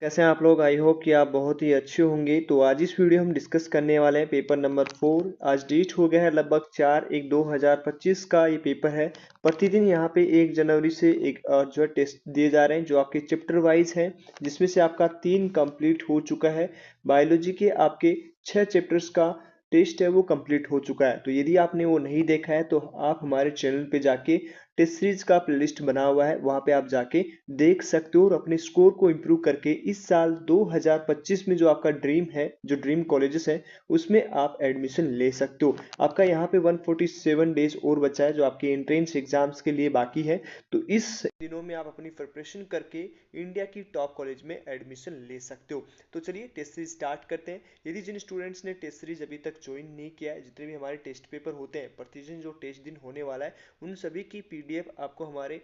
कैसे हैं आप लोग। आई होप कि आप बहुत ही अच्छे होंगे। तो आज इस वीडियो हम डिस्कस करने वाले हैं पेपर नंबर 4। आज डेट हो गया है लगभग 4/1/2025 का ये पेपर है। प्रतिदिन यहाँ पे 1 जनवरी से एक जो है टेस्ट दिए जा रहे हैं जो आपके चैप्टर वाइज हैं, जिसमें से आपका 3 कंप्लीट हो चुका है। बायोलॉजी के आपके 6 चैप्टर्स का टेस्ट है वो कंप्लीट हो चुका है। तो यदि आपने वो नहीं देखा है तो आप हमारे चैनल पे जाके टेस्ट सीरीज का प्लेलिस्ट बना हुआ है, वहां पे आप जाके देख सकते हो और अपने स्कोर को इम्प्रूव करके इस साल 2025 में जो आपका ड्रीम है, जो ड्रीम कॉलेजेस है, उसमें आप एडमिशन ले सकते हो। आपका यहाँ पे 147 डेज और बचा है जो आपके एंट्रेंस एग्जाम्स के लिए बाकी है। तो इस दिनों में आप अपनी प्रिपरेशन करके इंडिया की टॉप कॉलेज में एडमिशन ले सकते हो। तो चलिए टेस्ट सीरीज स्टार्ट करते हैं। यदि जिन स्टूडेंट्स ने टेस्ट सीरीज अभी तक ज्वाइन नहीं किया है, जितने भी हमारे टेस्ट पेपर होते हैं प्रतिदिन जो टेस्ट दिन होने वाला है, उन सभी की पीडीएफ आपको हमारे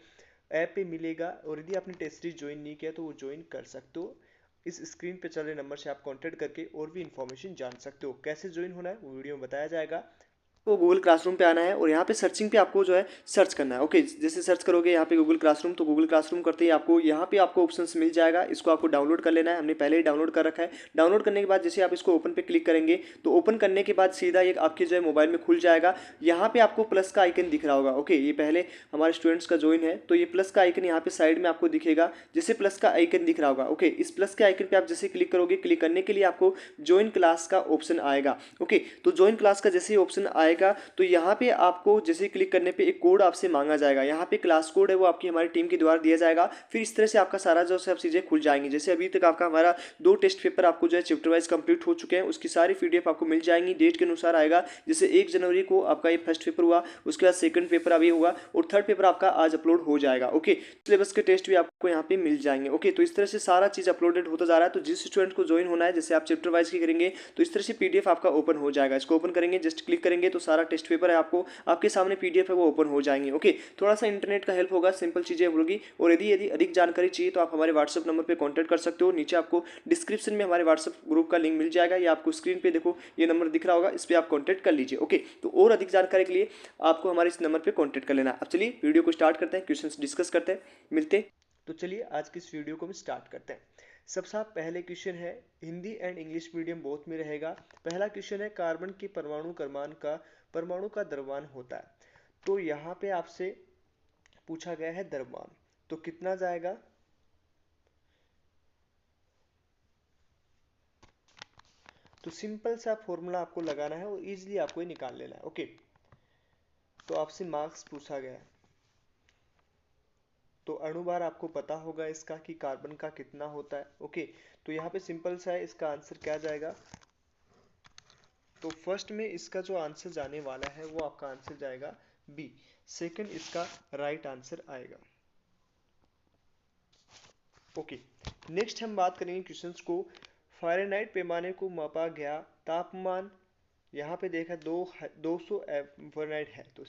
ऐप पे मिलेगा। और यदि आपने टेस्ट सीरीज ज्वाइन नहीं किया तो वो ज्वाइन कर सकते हो। इस स्क्रीन पे चल रहे नंबर से आप कांटेक्ट करके और भी इन्फॉर्मेशन जान सकते हो। कैसे ज्वाइन होना है वो वीडियो में बताया जाएगा। तो गूगल क्लासरूम पे आना है और यहाँ पे सर्चिंग पे आपको जो है सर्च करना है। ओके, जैसे सर्च करोगे यहाँ पे गूगल क्लासरूम, तो गूगल क्लासरूम करते ही आपको यहाँ पे आपको ऑप्शंस मिल जाएगा। इसको आपको डाउनलोड कर लेना है, हमने पहले ही डाउनलोड कर रखा है। डाउनलोड करने के बाद जैसे आप इसको ओपन पे क्लिक करेंगे तो ओपन करने के बाद सीधा एक आपके जो है मोबाइल में खुल जाएगा। यहाँ पे आपको प्लस का आइकन दिख रहा होगा। ओके, ये पहले हमारे स्टूडेंट्स का ज्वाइन है तो ये प्लस का आइकन यहाँ पे साइड में आपको दिखेगा। जैसे प्लस का आइकन दिख रहा होगा, ओके, इस प्लस के आइकन पे आप जैसे क्लिक करोगे, क्लिक करने के लिए आपको ज्वाइन क्लास का ऑप्शन आएगा। ओके, तो ज्वाइन क्लास का जैसे ही ऑप्शन आएगा तो यहाँ पे आपको जैसे क्लिक करने पे एक कोड आपसे मांगा जाएगा। यहाँ पे क्लास कोड है वो आपकी हमारी टीम के द्वारा दिया जाएगा। फिर इस तरह से आपका सारा जो सब चीज़ें खुल जाएंगी। जैसे अभी तक आपका हमारा 2 टेस्ट पेपर आपको जो है चैप्टर वाइज कंप्लीट हो चुके हैं, उसकी सारी पीडीएफ आपको मिल जाएंगी। डेट के अनुसार आएगा। जैसे 1 जनवरी को आपका ये फर्स्ट पेपर हुआ, उसके बाद सेकंड पेपर अभी हुआ और थर्ड पेपर आपका आज अपलोड हो जाएगा। ओके, सिलेबस के टेस्ट भी आपको यहाँ पे मिल जाएंगे। ओके, तो इस तरह से सारा चीज़ अपलोडेड होता जा रहा है। तो जिस स्टूडेंट को ज्वाइन होना है, जैसे आप चैप्टर वाइज की करेंगे तो इस तरह से पीडीएफ आपका ओपन हो जाएगा। इसको ओपन करेंगे, जस्ट क्लिक करेंगे तो सारा टेस्ट पेपर है आपको आपके सामने पीडीएफ है वो ओपन हो जाएंगे। ओके, थोड़ा सा इंटरनेट का हेल्प होगा, सिंपल चीज़ें होगी। और यदि यदि अधिक जानकारी चाहिए तो आप हमारे व्हाट्सअप नंबर पर कॉन्टैक्ट कर सकते हो। नीचे आपको डिस्क्रिप्शन में हमारे व्हाट्सअप ग्रुप का लिंक मिल जाएगा, या आपको स्क्रीन पे देखो ये नंबर दिख रहा होगा, इस पर आप कॉन्टैक्ट कर लीजिए। ओके, तो और अधिक जानकारी के लिए आपको हमारे इस नंबर पर कॉन्टैक्ट कर लेना। अब चलिए वीडियो को स्टार्ट करते हैं, क्वेश्चन डिस्कस करते हैं, मिलते हैं। तो चलिए आज की इस वीडियो को हम स्टार्ट करते हैं। सबसे पहले क्वेश्चन है, Hindi and English medium both में रहेगा। पहला क्वेश्चन है, कार्बन के परमाणु का द्रव्यमान होता है। तो यहाँ पे आपसे पूछा गया है द्रव्यमान, तो कितना जाएगा। तो सिंपल सा फॉर्मूला आपको लगाना है और इजीली आपको ये निकाल लेना है। ओके, तो आपसे मार्क्स पूछा गया है तो अणुभार आपको पता होगा इसका कि कार्बन का कितना होता है। ओके, तो यहाँ पे सिंपल सा है, इसका आंसर क्या जाएगा। तो फर्स्ट में इसका जो आंसर जाने वाला है वो आपका आंसर जाएगा बी। सेकंड इसका राइट आंसर आएगा। ओके, नेक्स्ट हम बात करेंगे क्वेश्चंस को। फ़ारेनहाइट पैमाने को मापा गया तापमान, यहाँ पे देखा 200 फ़ारेनहाइट है, तो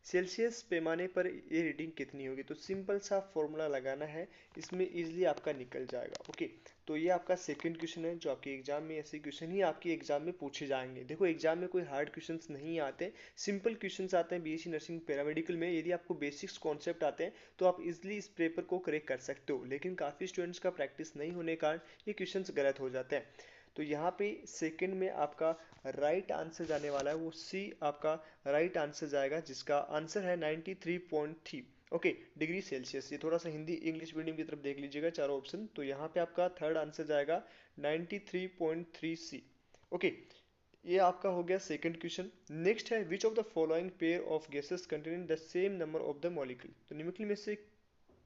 सेल्सियस पैमाने पर ये रीडिंग कितनी होगी। तो सिंपल सा फॉर्मूला लगाना है, इसमें इजीली आपका निकल जाएगा। ओके, तो ये आपका सेकंड क्वेश्चन है जो आपके एग्जाम में, ऐसे क्वेश्चन ही आपके एग्जाम में पूछे जाएंगे। देखो एग्जाम में कोई हार्ड क्वेश्चंस नहीं आते, सिंपल क्वेश्चंस आते हैं। बीएससी नर्सिंग पैरामेडिकल में यदि आपको बेसिक्स कॉन्सेप्ट आते हैं तो आप इजीली इस पेपर को करेक्ट कर सकते हो, लेकिन काफ़ी स्टूडेंट्स का प्रैक्टिस नहीं होने के कारण ये क्वेश्चंस गलत हो जाते हैं। तो यहाँ पे सेकंड में आपका राइट आंसर जाने वाला है वो सी आपका राइट आंसर जाएगा, जिसका आंसर है 93.3। Okay, degree Celsius. ये थोड़ा सा हिंदी इंग्लिश मीडियम की तरफ देख लीजिएगा चारों ऑप्शन। तो यहाँ पे आपका थर्ड आंसर जाएगा 93.3 सी। ओके, ये आपका हो गया सेकंड क्वेश्चन। नेक्स्ट है, which of the following pair of gases containing the same number of the molecule. तो निम्नलिखित में से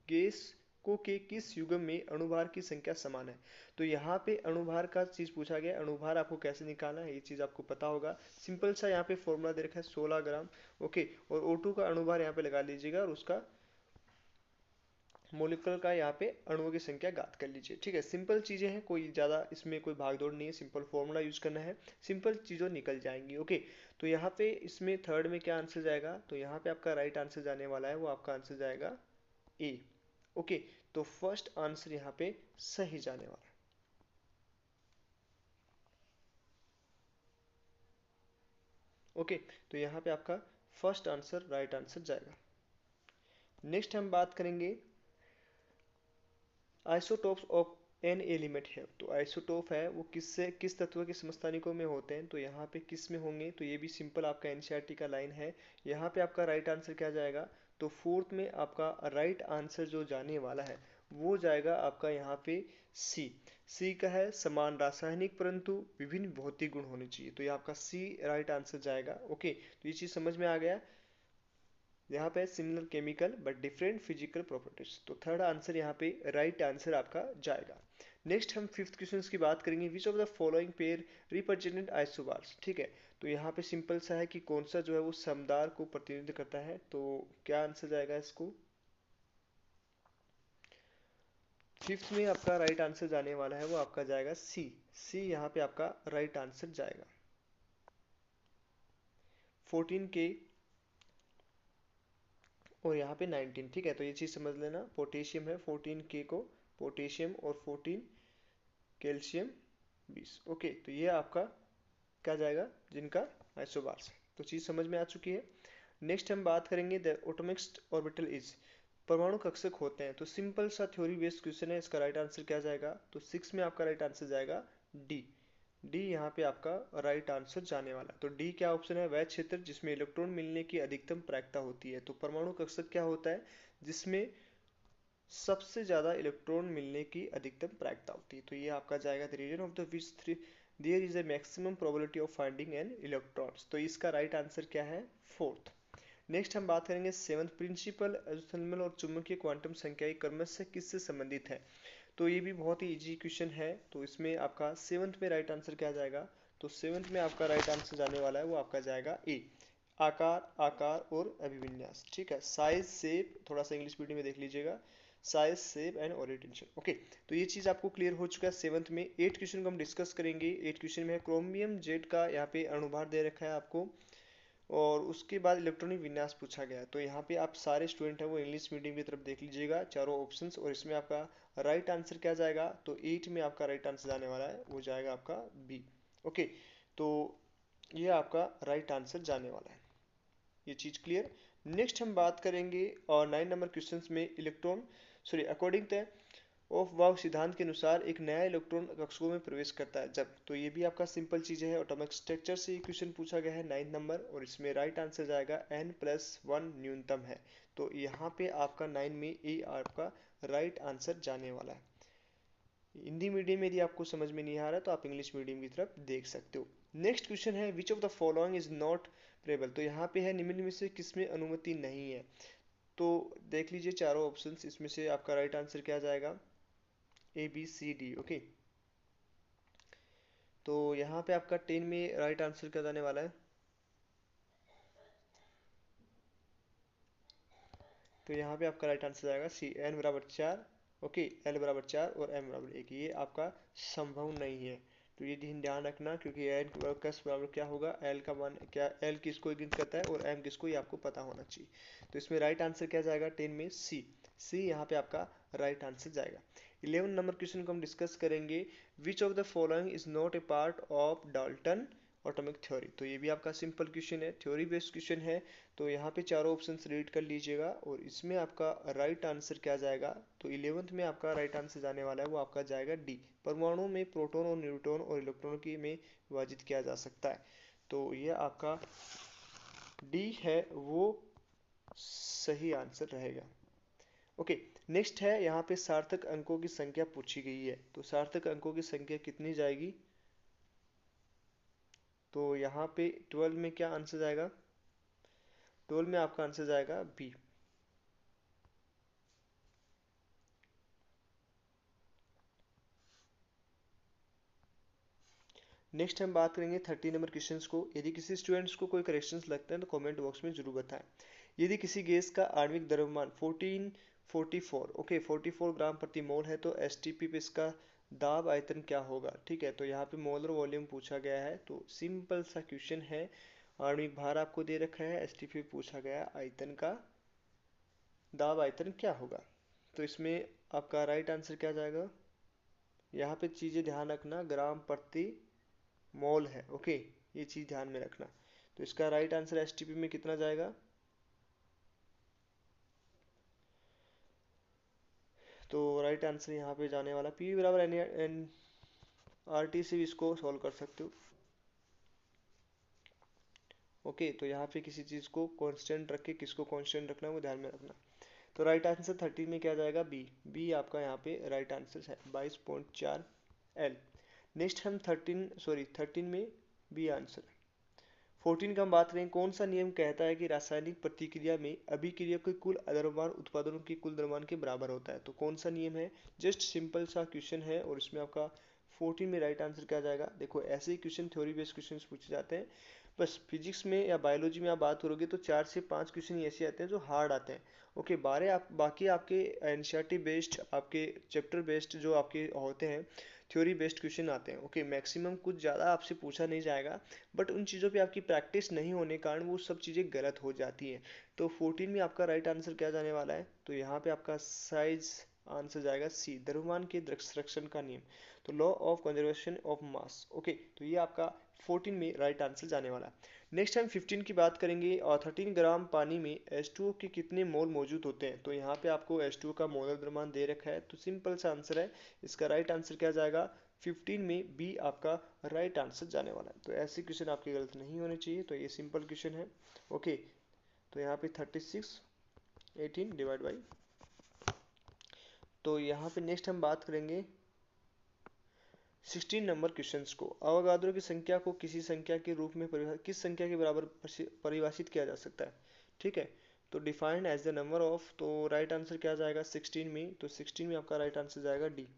गैस को के किस युग्म में अणुभार की संख्या समान है। तो यहाँ पे अणुभार का चीज पूछा गया। अणुभार आपको कैसे निकालना है ये चीज आपको पता होगा। सिंपल सा यहाँ पे फॉर्मूला दे रखा है 16 ग्राम। ओके, और O2 का अणुभार यहाँ पे लगा लीजिएगा और उसका मोलिकुलर का यहाँ पे अणुओं की संख्या ज्ञात कर लीजिए। ठीक है, सिंपल चीजें हैं, कोई ज्यादा इसमें कोई भागदौड़ नहीं है, सिंपल फॉर्मूला यूज करना है, सिंपल चीजों निकल जाएंगी। ओके, तो यहाँ पे इसमें थर्ड में क्या आंसर जाएगा। तो यहाँ पे आपका राइट आंसर जाने वाला है वो आपका आंसर जाएगा ए। ओके, तो फर्स्ट आंसर यहाँ पे सही जाने वाला है। ओके, तो यहाँ पे आपका फर्स्ट आंसर राइट आंसर जाएगा। नेक्स्ट हम बात करेंगे आइसोटोप्स ऑफ एन एलिमेंट है। तो आइसोटोप है वो किस तत्व के समस्थानिकों में होते हैं, तो यहाँ पे किस में होंगे, तो ये भी सिंपल आपका एनसीईआरटी का लाइन है। यहाँ पे आपका राइट आंसर क्या जाएगा, तो फोर्थ में आपका राइट आंसर जो जाने वाला है वो जाएगा आपका यहाँ पे सी। सी का है समान रासायनिक परंतु विभिन्न भौतिक गुण होने चाहिए, तो ये आपका सी राइट आंसर जाएगा। ओके, तो ये चीज समझ में आ गया। यहाँ पे similar chemical but different physical properties, तो थर्ड आंसर यहाँ पे राइट आंसर आपका जाएगा। नेक्स्ट हम फिफ्थ क्वेश्चन की बात करेंगे, विच of the following pair represented isobars. ठीक है, तो यहाँ पे सिंपल सा है कि कौन सा जो है वो समदार को प्रतिनिधित्व करता है, तो क्या आंसर जाएगा इसको। फिफ्थ में आपका राइट आंसर जाने वाला है वो आपका जाएगा सी। सी यहाँ पे आपका राइट आंसर जाएगा। 14 के और यहाँ पे 19। ठीक है, तो ये चीज समझ लेना, पोटेशियम है 14 के को पोटेशियम और 14 कैल्शियम 20। ओके, तो ये आपका क्या जाएगा, जिनका आइसोबार्स है, तो चीज समझ में आ चुकी है। नेक्स्ट हम बात करेंगे द एटॉमिक ऑर्बिटल इज, परमाणु कक्षक होते हैं, तो सिंपल सा थ्योरी बेस्ड क्वेश्चन है, इसका राइट आंसर क्या जाएगा, तो 6 में आपका राइट आंसर जाएगा डी। डी यहाँ पे आपका राइट आंसर जाने वाला, तो डी क्या ऑप्शन है, वह क्षेत्र जिसमें इलेक्ट्रॉन मिलने की अधिकतम प्रायिकता होती है। तो परमाणु कक्षक क्या होता है, जिसमें सबसे ज्यादा इलेक्ट्रॉन मिलने की अधिकतम प्रायिकता होती है, तो ये आपका जाएगा the region of the which three there is a maximum probability of finding an electrons, तो इसका राइट आंसर क्या है, फोर्थ। नेक्स्ट हम बात करेंगे सेवंथ, प्रिंसिपल थर्मल और चुंबकीय क्वांटम संख्याएं क्रमशः किससे संबंधित है। तो ये भी बहुत ही इजी क्वेश्चन है, तो इसमें आपका सेवंथ में राइट आंसर क्या जाएगा, तो सेवंथ में आपका राइट आंसर जाने वाला है वो आपका जाएगा ए, आकार आकार और अभिविन्यास। ठीक है, साइज शेप, थोड़ा सा इंग्लिश मीडियम में देख लीजिएगा, size shape and orientation. Okay, तो ये चीज आपको क्लियर हो चुका है सेवंथ में। 8 क्वेश्चन को हम डिस्कस करेंगे। 8 क्वेश्चन में क्रोमियम जेड का यहाँ पे अणुभार दे रखा है आपको, और उसके बाद इलेक्ट्रॉनिक विन्यास पूछा गया है। तो यहाँ पे आप सारे स्टूडेंट हैं वो इंग्लिश मीडियम की तरफ देख लीजिएगा चारों ऑप्शंस, और इसमें आपका राइट आंसर क्या जाएगा, तो 8 में आपका राइट आंसर जाने वाला है वो जाएगा आपका बी। ओके, तो ये आपका राइट आंसर जाने वाला है, ये चीज क्लियर। नेक्स्ट हम बात करेंगे और 9 नंबर क्वेश्चंस में electron sorry according the of वाव सिद्धांत के अनुसार एक नया इलेक्ट्रॉन कक्षकों में प्रवेश करता है जब, तो ये भी आपका सिंपल चीज है, एटॉमिक स्ट्रक्चर से क्वेश्चन पूछा गया है 9 नंबर, और इसमें राइट आंसर जाएगा n+1 न्यूनतम है। तो यहाँ पे आपका 9 में ए आपका राइट आंसर जाने वाला है। हिंदी मीडियम में यदि आपको समझ में नहीं आ रहा तो आप इंग्लिश मीडियम की तरफ देख सकते हो। नेक्स्ट क्वेश्चन है which of the following is not probable, तो यहाँ पे है निम्न में से किसमें अनुमति नहीं है। तो देख लीजिए चारों ऑप्शंस, इसमें से आपका राइट आंसर क्या जाएगा, A B C D. Okay, तो यहाँ पे आपका 10 में राइट आंसर क्या जाने वाला है, तो यहाँ पे आपका राइट आंसर जाएगा सी, एन बराबर 4। ओके, एल बराबर 4 और एम बराबर 1, ये आपका संभव नहीं है। तो ये ध्यान रखना, क्योंकि एन का बराबर क्या होगा, एल का मान क्या, एल किसको इंगित करता है और एम किसको, ये आपको पता होना चाहिए। तो इसमें राइट आंसर क्या जाएगा 10 में सी। सी यहाँ पे आपका राइट आंसर जाएगा। 11 नंबर क्वेश्चन को हम डिस्कस करेंगे, विच of the following is not a part of Dalton atomic theory, तो ये भी आपका सिंपल क्वेश्चन है, थ्योरी बेस्ड क्वेश्चन है। तो यहाँ पे चारों ऑप्शंस रीड कर लीजिएगा, और इसमें आपका राइट आंसर क्या जाएगा, तो 11th में आपका राइट आंसर जाने वाला है वो आपका जाएगा डी, परमाणु में प्रोटॉन और न्यूट्रॉन और इलेक्ट्रॉन की में विभाजित किया जा सकता है। तो ये आपका डी है वो सही आंसर रहेगा। ओके, नेक्स्ट है यहाँ पे सार्थक अंकों की संख्या पूछी गई है, तो सार्थक अंकों की संख्या कितनी जाएगी, तो यहाँ पे 12 में क्या आंसर जाएगा, 12 में आपका आंसर जाएगा बी। नेक्स्ट हम बात करेंगे 30 नंबर क्वेश्चंस को, यदि किसी स्टूडेंट्स को कोई करेक्शंस लगता है तो कमेंट बॉक्स में जरूर बताएं। यदि किसी गैस का आणविक द्रव्यमान 1444 ओके 44 ग्राम प्रति मोल है तो एसटीपी पे इसका दाब आयतन क्या होगा। ठीक है, तो यहाँ पे मोलर वॉल्यूम पूछा गया है, तो सिंपल सा क्वेश्चन है, आणविक भार आपको दे रखा है, एसटीपी पूछा गया आयतन का दाब आयतन क्या होगा। तो इसमें आपका राइट आंसर क्या जाएगा, यहाँ पे चीजें ध्यान रखना, ग्राम प्रति मोल है। ओके, ये चीज ध्यान में रखना। तो इसका राइट आंसर एसटीपी में कितना जाएगा, तो राइट आंसर यहाँ पे जाने वाला पी बराबर एन आर टी से भी इसको सॉल्व कर सकते हो। ओके, तो यहाँ पे किसी चीज़ को कांस्टेंट रख के किसको कांस्टेंट रखना है वो ध्यान में रखना। तो राइट आंसर 13 में क्या जाएगा, बी। बी आपका यहाँ पे राइट आंसर है 22.4 एल। नेक्स्ट हम 13 में बी आंसर। 14 का हम बात करें, कौन सा नियम कहता है कि रासायनिक प्रतिक्रिया में अभिक्रिया के कुल द्रव्यमान उत्पादनों के कुल द्रव्यमान के बराबर होता है। तो कौन सा नियम है, जस्ट सिंपल सा क्वेश्चन है और इसमें आपका 14 में राइट आंसर क्या जाएगा। देखो ऐसे ही क्वेश्चन थ्योरी बेस्ड क्वेश्चन पूछे जाते हैं, बस फिजिक्स में या बायोलॉजी में आप बात करोगे तो 4 से 5 क्वेश्चन ऐसे आते हैं जो हार्ड आते हैं। ओके, बाकी आपके एनसीईआरटी बेस्ड, आपके चैप्टर बेस्ड जो आपके होते हैं थ्योरी बेस्ड क्वेश्चन आते हैं। ओके, मैक्सिमम कुछ ज़्यादा आपसे पूछा नहीं जाएगा, बट उन चीज़ों पे आपकी प्रैक्टिस नहीं होने के कारण वो सब चीज़ें गलत हो जाती हैं। तो 14 में आपका राइट आंसर क्या जाने वाला है, तो यहाँ पे आपका साइज आंसर जाएगा सी, द्रव्यमान के संरक्षण का नियम, तो law of conservation of mass. Okay, तो ये आपका 14 में राइट आंसर जाने वाला है। नेक्स्ट हम 15 की बात करेंगे, और 13 ग्राम पानी में H2O के कितने मोल मौजूद होते हैं। तो यहाँ पे आपको H2O का मोलर द्रव्यमान दे रखा है, तो सिंपल सा आंसर है, इसका राइट आंसर क्या जाएगा 15 में बी आपका राइट आंसर जाने वाला है। तो ऐसे क्वेश्चन आपके गलत नहीं होने चाहिए, तो ये सिंपल क्वेश्चन है। ओके, तो यहाँ पे 36 18 डिवाइड बाई, तो यहाँ पे नेक्स्ट हम बात करेंगे 16 नंबर क्वेश्चंस को। अवोगाद्रो की संख्या को किसी संख्या के रूप में किस संख्या के बराबर परिभाषित किया जा सकता है। ठीक है, तो defined as the number of, तो राइट आंसर क्या जाएगा 16 में, तो 16 में आपका राइट आंसर जाएगा डी।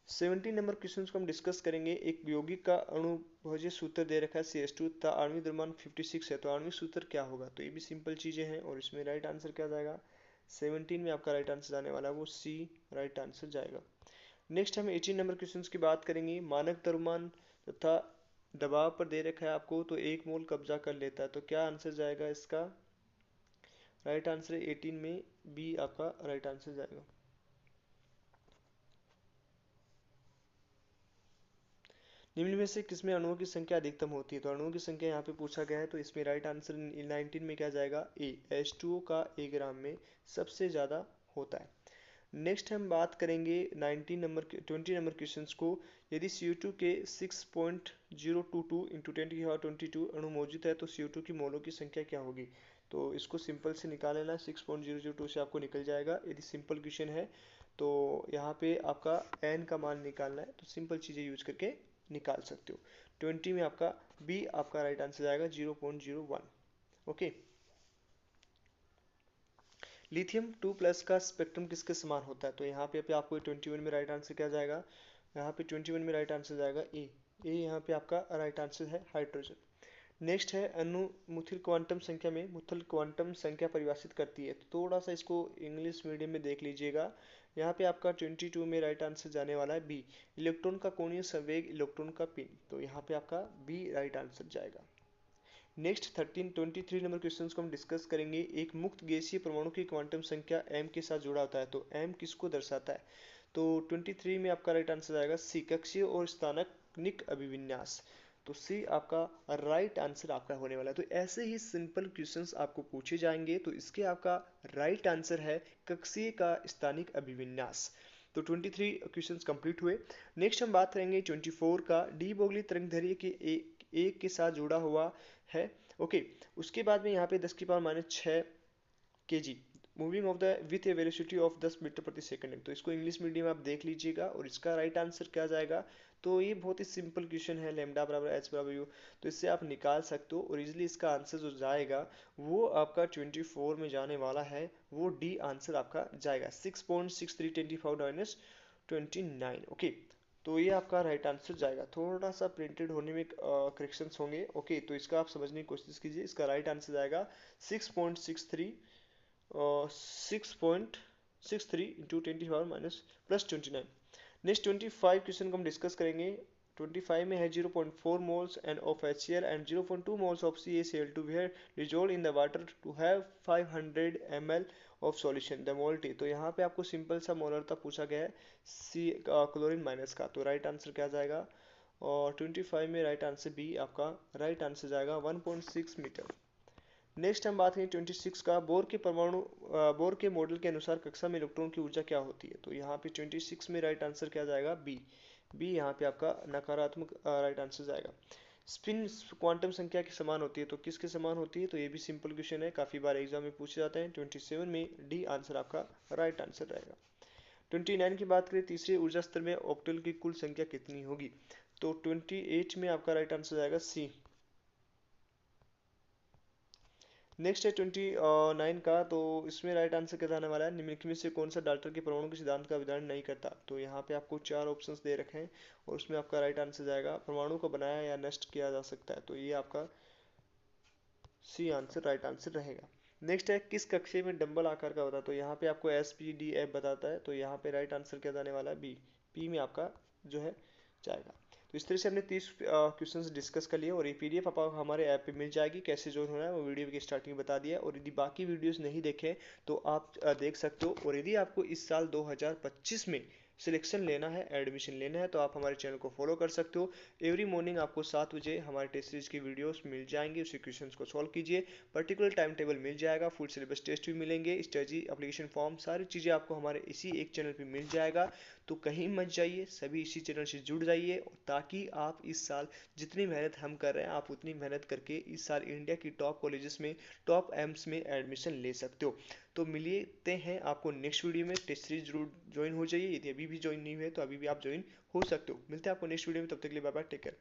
17 नंबर क्वेश्चन को हम डिस्कस करेंगे। एक यौगिक का अणुभज्य सूत्र दे रखा है CH2 तथा आणविक द्रव्यमान 56 है, तो आणविक सूत्र क्या होगा। तो ये भी सिंपल चीजें हैं और इसमें राइट आंसर क्या जाएगा 17 में आपका राइट आंसर जाने वाला है वो सी राइट आंसर जाएगा। नेक्स्ट हम 18 नंबर क्वेश्चन की बात करेंगे। मानक द्रव्यमान तथा दबाव पर दे रखा है आपको, तो 1 मोल कब्जा कर लेता है, तो क्या आंसर जाएगा इसका राइट आंसर 18 में बी आपका राइट आंसर जाएगा। निम्न में से किसमें अणुओं की संख्या अधिकतम होती है। तो अणुओं की संख्या यहाँ पे पूछा गया है, तो इसमें राइट आंसर 19 में क्या जाएगा ए। H2O का 1 ग्राम में सबसे ज्यादा होता है। नेक्स्ट हम बात करेंगे 20 नंबर क्वेश्चंस को। यदि CO2 के 6.022 इंटू 1022 अणु मौजूद है तो CO2 की मोलों की संख्या क्या होगी। तो इसको सिंपल से निकाल लेना, 6.002 से आपको निकल जाएगा यदि सिंपल क्वेश्चन है। तो यहाँ पे आपका n का मान निकालना है, तो सिंपल चीजें यूज करके निकाल सकते हो। 20 में आपका बी आपका राइट आंसर जाएगा 0.01। ओके, लिथियम 2+ का स्पेक्ट्रम किसके समान होता है। तो यहाँ पे आपको 21 में राइट आंसर क्या जाएगा, यहाँ पे 21 में राइट आंसर जाएगा ए। यहाँ पे आपका राइट आंसर है हाइड्रोजन। नेक्स्ट है अणु मुथिल क्वांटम संख्या में मुथल क्वांटम संख्या परिभाषित करती है। तो थोड़ा सा इसको इंग्लिश मीडियम में देख लीजिएगा। यहाँ पे आपका 22 में राइट आंसर जाने वाला है बी, इलेक्ट्रॉन का कोणीय संवेग इलेक्ट्रॉन का पिन, तो यहाँ पे आपका बी राइट आंसर जाएगा। नेक्स्ट 23 नंबर क्वेश्चन को हम डिस्कस करेंगे। एक मुक्त गैसीय परमाणु की क्वांटम संख्या m के साथ जुड़ा होता है, तो m किसको दर्शाता है। तो 23 में आपका राइट आंसर आएगा सी, कक्षीय और स्थानिक अभिविन्यास, तो सी आपका राइट आंसर आपका होने वाला है। तो ऐसे ही सिंपल क्वेश्चंस आपको पूछे जाएंगे, तो इसके आपका राइट आंसर है कक्षीय का स्थानिक अभिविन्यास। तो 23 क्वेश्चंस कंप्लीट हुए। नेक्स्ट हम बात करेंगे 24 का। डी बोगली तरंगदैर्घ्य के एक के साथ जुड़ा हुआ है। ओके, उसके बाद में यहाँ पे 10 की power -6 kg moving of the with a velocity of 10 metre प्रति सेकंड। तो इसको इंग्लिश मीडियम आप देख लीजिएगा और इसका राइट आंसर क्या जाएगा। तो ये बहुत ही सिंपल क्वेश्चन है, लैम्डा बराबर एच बराबर यू, तो इससे आप निकाल सकते हो और इजिली इसका आंसर जो जाएगा वो आपका 24 में जाने वाला है, वो डी आंसर आपका जाएगा 6.6310 -29। ओके, तो ये आपका राइट आंसर जाएगा। थोड़ा सा प्रिंटेड होने में करेक्शंस होंगे। ओके, तो इसका आप समझने की कोशिश कीजिए। इसका राइट आंसर जाएगा 6.63 6.63 इंटू 10 प्लस 29। नेक्स्ट 25 क्वेश्चन को हम डिस्कस करेंगे। 25 में है 0.4 moles and of HCl and 0.2 moles of CaCl2 were dissolve in the water to have 500 ml of solution the mole टी। तो यहाँ पे आपको सिंपल सा मोलरता पूछा गया है सी क्लोरीन माइनस का, तो राइट आंसर क्या जाएगा, और 25 में राइट आंसर बी आपका राइट आंसर जाएगा 1.6 मीटर। नेक्स्ट हम बात करें 26 का, बोर के मॉडल के अनुसार कक्षा में इलेक्ट्रॉन की ऊर्जा क्या होती है। तो यहाँ पे 26 में राइट आंसर क्या जाएगा, बी। बी यहाँ पे आपका नकारात्मक राइट आंसर जाएगा। स्पिन क्वांटम संख्या के समान होती है, तो किसके समान होती है, तो ये भी सिंपल क्वेश्चन है, काफी बार एग्जाम में पूछे जाते हैं। 27 में डी आंसर आपका राइट आंसर रहेगा। 29 की बात करें, तीसरे ऊर्जा स्तर में ऑक्टेल की कुल संख्या कितनी होगी। तो 28 में आपका राइट आंसर जाएगा सी। नेक्स्ट है 29 का, तो इसमें राइट आंसर क्या जाने वाला है, निम्नलिखित में से कौन सा डाल्टन के परमाणु के सिद्धांत का विवरण नहीं करता। तो यहाँ पे आपको चार ऑप्शंस दे रखे हैं और उसमें आपका राइट आंसर जाएगा परमाणु को बनाया या नष्ट किया जा सकता है। तो ये आपका सी आंसर राइट आंसर रहेगा। नेक्स्ट है, किस कक्षे में डंबल आकार का होता है। तो यहाँ पे आपको एस पी डी एफ बताता है, तो यहाँ पे राइट आंसर क्या जाने वाला है, बी। पी में आपका जो है जाएगा। तो इस तरह से हमने 30 क्वेश्चंस डिस्कस कर लिए और ये पीडीएफ आपको हमारे ऐप पे मिल जाएगी। कैसे ज्वाइन होना है वो वीडियो की स्टार्टिंग में बता दिया, और यदि बाकी वीडियोस नहीं देखे तो आप देख सकते हो। और यदि आपको इस साल 2025 में सिलेक्शन लेना है, एडमिशन लेना है, तो आप हमारे चैनल को फॉलो कर सकते हो। एवरी मॉर्निंग आपको 7 बजे हमारे टेस्ट सीरीज की वीडियोस मिल जाएंगे, उसी क्वेश्चंस को सॉल्व कीजिए। पर्टिकुलर टाइम टेबल मिल जाएगा, फुल सिलेबस टेस्ट भी मिलेंगे, स्ट्रेटजी एप्लीकेशन फॉर्म, सारी चीज़ें आपको हमारे इसी एक चैनल पे मिल जाएगा। तो कहीं मत जाइए, सभी इसी चैनल से जुड़ जाइए, ताकि आप इस साल जितनी मेहनत हम कर रहे हैं, आप उतनी मेहनत करके इस साल इंडिया की टॉप कॉलेजेस में, टॉप एम्स में एडमिशन ले सकते हो। तो मिलते हैं आपको नेक्स्ट वीडियो में। टेस्ट सीरीज जरूर ज्वाइन हो जाइए, यदि अभी भी ज्वाइन नहीं हुए तो अभी भी आप ज्वाइन हो सकते हो। मिलते हैं आपको नेक्स्ट वीडियो में, तब तक के लिए बाय बाय, टेक केयर।